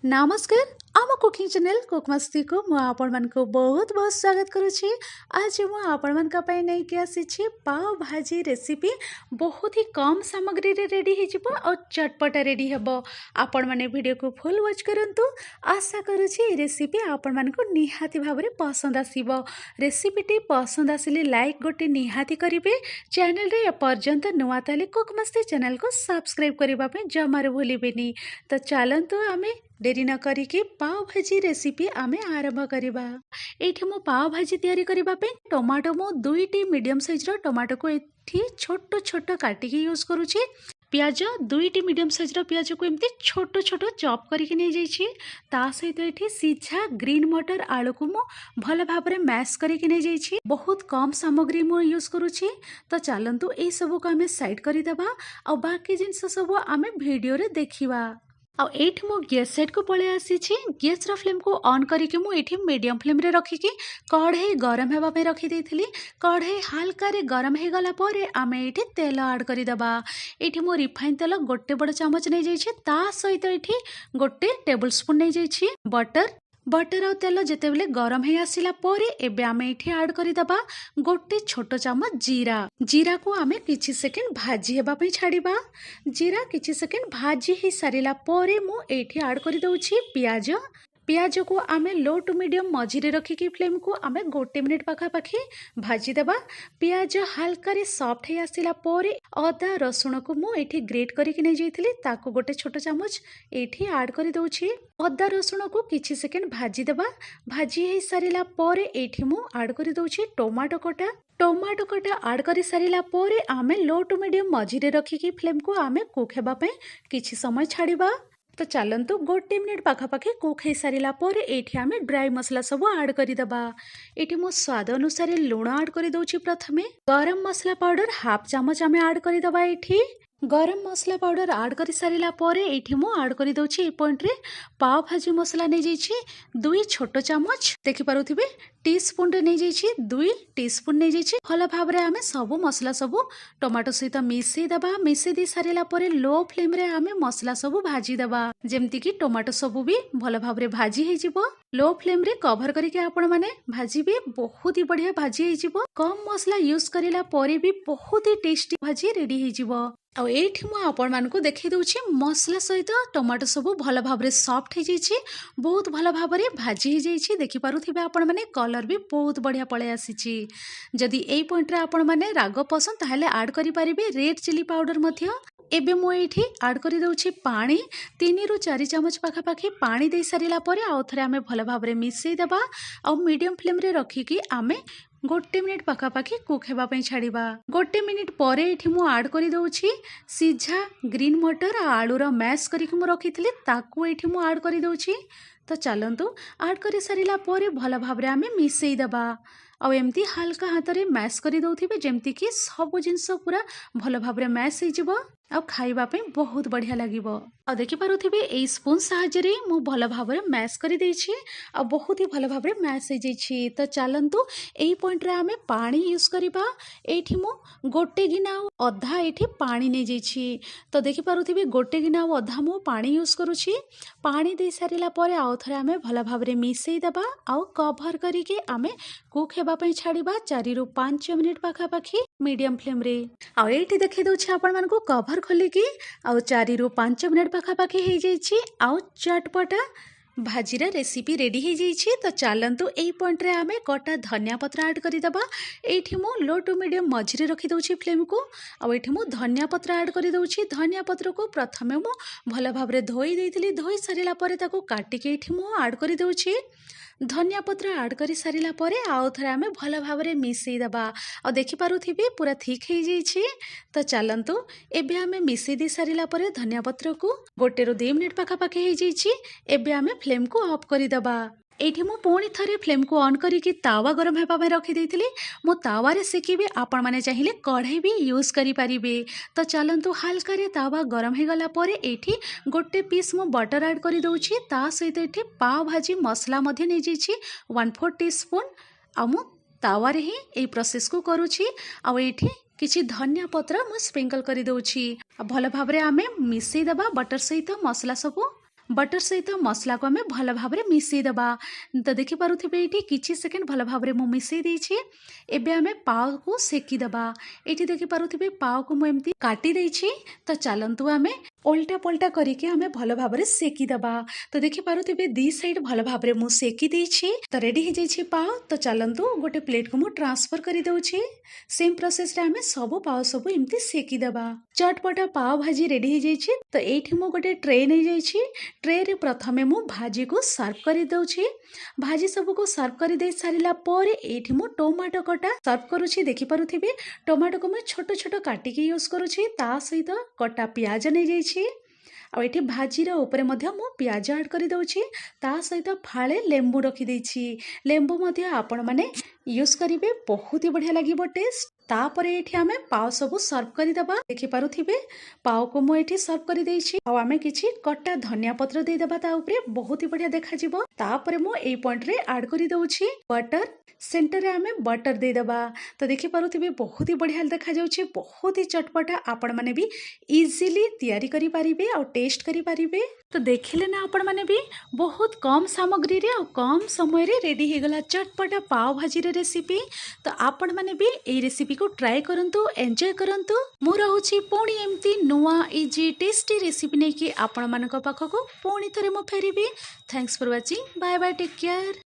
नमस्कार आम cooking channel cook मस्ती को बहुत बहुत स्वागत करुच्ची। आज मुझे नहीं आसी पाव भाजी रेसिपी बहुत ही कम सामग्री रे रेडी हो और चटपटा रेडी हे। आपण मैंने वीडियो को फुल वॉच करंतु। आशा करुच्ची रेसिपी आपण मानक निहाती भाव में पसंद आसीबो। रेसिपीटी पसंद आसिले लाइक गोटे निहाती करिवे। चैनल रे एपर्यंत नुआ ताले कुक मस्ती चैनल को सब्सक्राइब करबा पे जमार भूलिबेनी। तो चलंतु आमे डेरी न करिके पाव भाजी रेसिपी आमे आरंभ करिबा। एठी मो पाव भाजी तैयारी करिबा पे टमाटो मो 2टी मीडियम साइज रो टमाटो को एठी छोट छोट काटी के यूज करूची। प्याज 2टी मीडियम साइज रो प्याज को एमती छोट छोट चॉप करके नहीं जाइछि। ता सहित एठी सीझा ग्रीन मटर आलू को मो भल भाव में मैश करके नहीं जाइछि। बहुत कम सामग्री मो यूज करूची। तो चलंतु ए सब को आमे साइड करि देबा और बाकी जिंस सब आमे वीडियो रे देखिबा। आ एठी मो गैस सेट को पळे आसी छी। गैस रा फ्लेम को ऑन करिके मो एठी मीडियम फ्लेम रे रखिके कढ़ाई गरम हेबा पे रखी देइथिली। कढ़ाई हल्का रे गरम हे गला परे आमे एठी तेल ऐड करि दबा। एठी मो रिफाइन तेल गोटे बड़ चमच नै जाय छी। ता सहित एठी गोटे टेबल स्पून नै जाय छी बटर और तेल जेते बेले गरम हे आसिला परे एबे आमे एठी ऐड करि दबा गोटे छोट चमच जीरा को आमे किछि सेकंड भाजी हेबा पे छाड़ीबा। जीरा किछि सेकंड भाजी ही सारिला परे मु एठी ऐड करि दउछि पियाज को आमे लो टू मीडियम मझिरे रखिकी फ्लेम को आमे गोटे मिनिट पाखा पाखी भाजी देबा। पियाज हल्का रे सॉफ्ट हे आसिला परे अदा रसुण को मु एठी ग्रेट करके नै जाइथिली ताको गोटे छोट चमच एठी ऐड करि दउछि। अदा रसुण को किछि सेकंड भाजी देबा। भाजी हे सारिला परे एठी मु ऐड करि दउछि टोमाटो कटा ऐड करि सारिला परे आमे लो टू मीडियम मझिरे रखिकी फ्लेम को आमे कुक हेबा पे किछि समय छाड़ीबा। तो चलंतु गोटे मिनिट पाखापाखि कुक हो सारा पर ये आम ड्राई मसला सब ऐड करदेबा। ये मो स्वाद अनुसार लुण ऐड कर दउछि। प्रथमे गरम मसला पाउडर हाफ चामच आम ऐड करदेबा। ये गरम मसला पाउडर ऐड कर सारा पर ये मु ऐड कर दउछि। ए पॉइंट रे पाव भाजी मसला नहीं जाइछि 2 छोट चमच देखि पारुथिबे। टीस्पून रे नहीं जाइछि 2 टीस्पून नहीं जाइछि। भल भाव रे आमे सब मसला सब टमाटो सहित मिसई दबा। मिसई दे सारिला परे लो फ्लेम रे आमे मसला सब भाजी दबा जेमति कि टमाटो सब भी भल भाव रे भाजी हे जिवो। लो फ्लेम रे कवर करके आपण माने भाजीबे बहुत ही बढ़िया भाजी हे जिवो। कम मसला यूज करिला परे भी बहुत ही टेस्टी भाजी रेडी हे जिवो। आ एठी मु आपण मानको देखि दउछि मसला सहित टमाटो सब भल भाव रे सॉफ्ट हे जाइछि। बहुत भल भाव रे भाजी हे जाइछि। देखि पारुथिबे आपण माने कलर भी बहुत बढ़िया पळे आसीछि। जदि एई पॉइंट रे आपण माने राग पसंद ताहले ऐड करि परिबे रेड चिली पाउडर मध्य। एबे मु एठी ऐड करि दउछि पानी 3 रु 4 चमच पाखा पाखी पानी दे सारिला परे आउ थरे आमे भल भाव रे मिसई देबा और मीडियम फ्लेम रे रखिकी आमे गोटे मिनिट पाखापाखि कुक हेबा पे छाड़ीबा। गोटे मिनिट परे एठी मु ऐड करि दउछि सीझा ग्रीन मटर आ आलू रो मैश करिक मु रखिथिले ताकू एठी मु ऐड करि दउछि। तो चलंतु ऐड करि सारिला परे भल भाव रे आमे मिसई देबा और एमती हल्का हाथ रे मैश करि दउथिबे जेमति कि सब जिंस पूरा भल भाव रे मैश हे जिवो और खाइबा पे बहुत बढ़िया लागिबो। और देखि पारुथिबे ए स्पून साहाय्य रे मु भल भाव रे मैश करि देछि और बहुत ही भल भाव रे मैश हे जाइछि। तो चलंतु एई पॉइंट रे आमे पानी यूज करिबा। एठी मु गोटे गिना अधा एठी पानी नै जाइछि। तो देखि पारुथिबे गोटे गिना अधा मु पानी यूज करूछि। पानी दे सारिला परे आउ थरे आमे भल भाव रे मिसई देबा और कवर करिके आमे कुक हेबा पे छाड़ीबा 4 रु 5 मिनिट पाखा पाखी मीडियम फ्लेम रे। आ एठी देखि दउछि आपण मानको कवर खोलिकी आउ 4 रु 5 मिनिट पाखा पाखी हे जाइछि आउ चटपटा भाजीरा रेसिपी रेडी हो जाइछि। तो चलंतु एई पॉइंट रे आमे कटा धनिया पत्र ऐड करि दबा। एठी मु लो टू मीडियम मझिरे रखि दउछि फ्लेम को आ एठी मु धनिया पत्र ऐड करि दउछि। धनिया पत्र को प्रथमे मु भल भाव रे धोई देइथिली। धोई सारिला परे ताको काटि के एठी मु ऐड करि दउछि। धनिया पत्र ऐड करि सारिला परे आउ थरे आमे भल भाव रे मिसई दबा और देखि पारुथिबे पूरा ठीक हे जाइछि। तो चलंतु एबे आमे मिसई दे सारिला परे धनिया पत्र को गोटे रु 2 मिनिट पाखा पाखी हे जाइछि। एबे आमे फ्लेम को ऑफ करि दबा। एठी मु पुणी थरे फ्लेम को ऑन करिकी तावा गरम हेबा पे रखि देइथिली। मु तावा रे सेकिबे आपण माने चाहिए कढ़ाई भी यूज करि परिबे। तो चलंतु हल्का रे तावा गरम हे गला परे एठी गोटे पीस मु बटर ऐड करि दउछि। ता सहित एठी पाव भाजी मसला मध्ये नै जाइछि 1/4 टीस्पून आ मु तावा रे ही ए प्रोसेस को करूछि। आ एठी किछि धनिया पत्र मु स्प्रिंकल करि दउछि। भल भाव रे आमे मिसई दबा बटर सहित मसला सब बटर सहित मसला को आम भल भाव मिसईदबा। तो देखिपे ये किसी सेकेंड भल भाव में मिसई देछि। एबे आम पाव को सेकीदबा। ये देखिपे पाव को मुझे काटी देछि। तो चलतु आम ओल्टा पल्टा करके आम भल भाव सेकीदबा। तो देखिपे दी साइड भल भाव में सेकी देछि। तो रेडी हो जाइए पाव। तो चलतु गोटे प्लेट को मुझे ट्रांसफर कर दउछि। सेम प्रोसेस रे आम सब पाव सब एमती सेकीदबा। चटपटा पाव भाजी रेडी हो जाइए। तो ये मु गोटे ट्रे नहीं जाइए। ट्रे रे प्रथमे मु भाजी को सर्व कर दउछि। भाजी सब को सर्व कर दे सारिला पर एठी मु टमाटो कटा सर्व करूछि। देखि पारुथिबे टमाटो को मैं छोट छोट काटिकी यूज करूछि। ता सहित कटा प्याज नहीं जाइछि। आ एठी भाजीर ऊपर मध्य मु प्याज ऐड कर दउछि। ता सहित फाळे लेंबू रखी देछि। लेंबू मध्य आपण माने यूज करिवे बहुत ही बढ़िया लागिबो टेस्ट। तापर एठी आमे पाव सब सर्व कर दबा। देखि पारुथिबे पाव को मु एठी सर्व कर देछि। आ आमे किछि कटा धनिया पत्र दे दबा ता ऊपर बहुत ही बढ़िया देखा जिवो। तापर मु एई पॉइंट रे ऐड कर दउछि बटर। सेंटर रे आमे बटर दे दबा। तो देखि पारुथिबे बहुत ही बढ़िया देखा जाउछि। बहुत ही चटपटा आपण माने भी इजीली तैयारी करि परिबे और टेस्ट करि परिबे। तो देखिले ना आपण माने भी बहुत कम सामग्री रे और कम समय रे रेडी हो गला चटपटा पाव भाजी रे रेसिपी। तो आपण माने भी ए रेसिपी को ट्राई करंतु, एंजॉय करंतु। मु रहउछि पुणी एमती नुआ इजी टेस्टी रेसिपी नै कि आपण मानक पाखको पुणी थरे मु फेरिबी। Thanks for watching. Bye bye, take care.